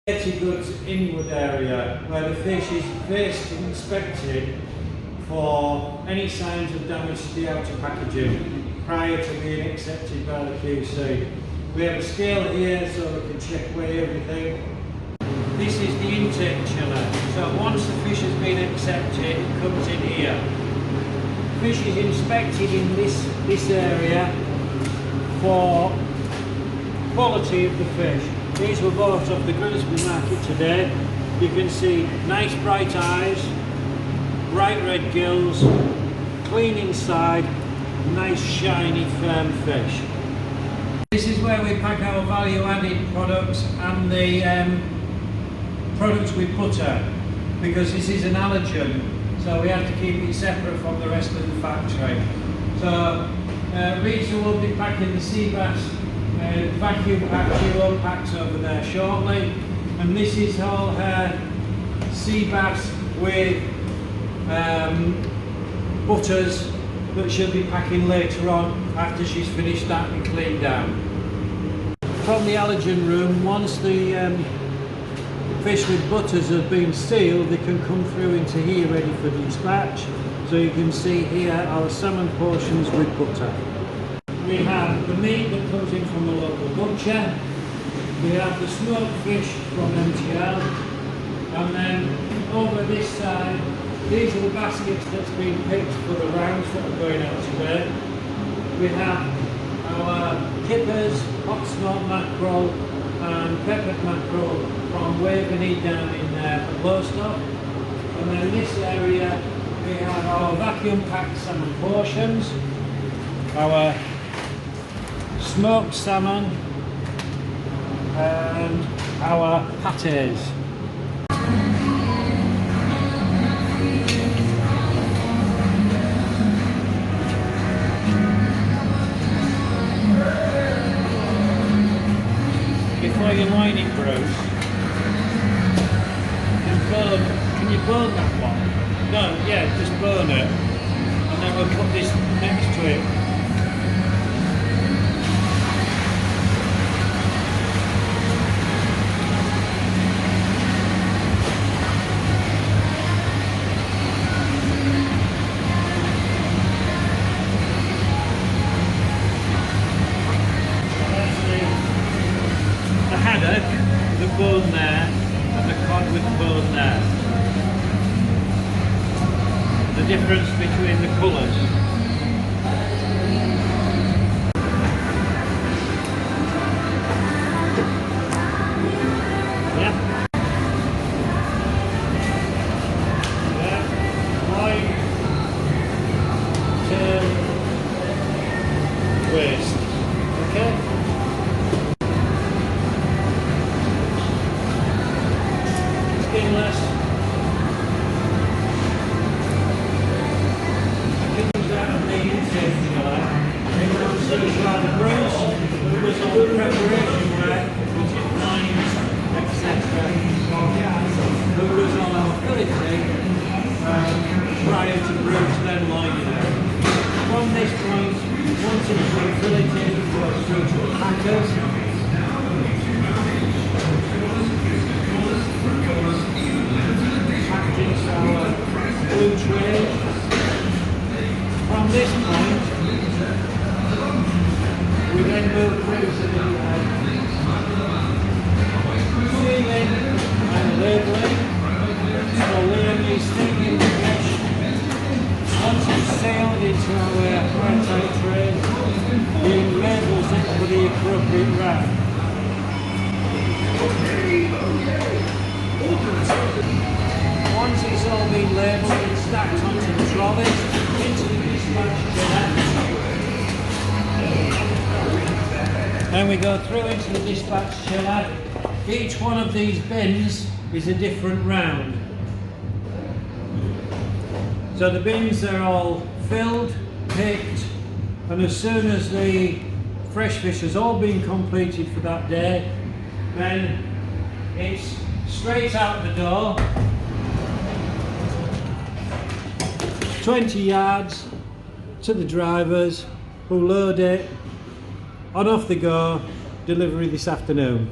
Goods inward area where the fish is first inspected for any signs of damage to the outer packaging prior to being accepted by the QC. We have a scale here so we can check weigh everything. This is the intake chiller, so once the fish has been accepted it comes in here. Fish is inspected in this area for quality of the fish. These were bought off the Grimsby market today. You can see nice bright eyes, bright red gills, clean inside, nice shiny firm fish. This is where we pack our value added products and the products with butter, because this is an allergen, so we have to keep it separate from the rest of the factory. So Rita will be packing the sea bass vacuum pack, she will pack over there shortly, and this is all her sea bass with butters that she'll be packing later on after she's finished that and cleaned down. From the allergen room, once the fish with butters have been sealed, they can come through into here ready for dispatch. So you can see here our salmon portions with butter. We have the meat that comes in from the local butcher. We have the smoked fish from MTL. And then over this side, these are the baskets that's been picked for the rounds that are going out today. We have our kippers, hot smoked mackerel and peppered mackerel from Waveney down in Lowestoft. And then in this area we have our vacuum packed salmon portions, our smoked salmon and our pâtés. Before you line it, Bruce, can you burn that one? No, yeah, just burn it, and then we'll put this next to it. The bone there and the cod with the bone there. The difference between the colours. Yep. Yeah. White, tail, waist. Okay. Skinless. It comes out of the intake chiller. It comes out the bruise. There was a good preparation work, which is lines, etc. There was all our filleting prior to bruise, then lining it. From this point, once it's been filleted, it goes through to the packers. Our blue tray. From this point, we then move through to the sealing and labelling. So Liam is taking the fish. Once it's sealed into our airtight tray, he labels it for the appropriate round. Once it's all been labelled and stacked onto the trolley, into the dispatch chiller. Then we go through into the dispatch chiller. Each one of these bins is a different round. So the bins are all filled, picked, and as soon as the fresh fish has all been completed for that day, then it's straight out the door. 20 yards to the drivers who load it, on off they go, delivery this afternoon.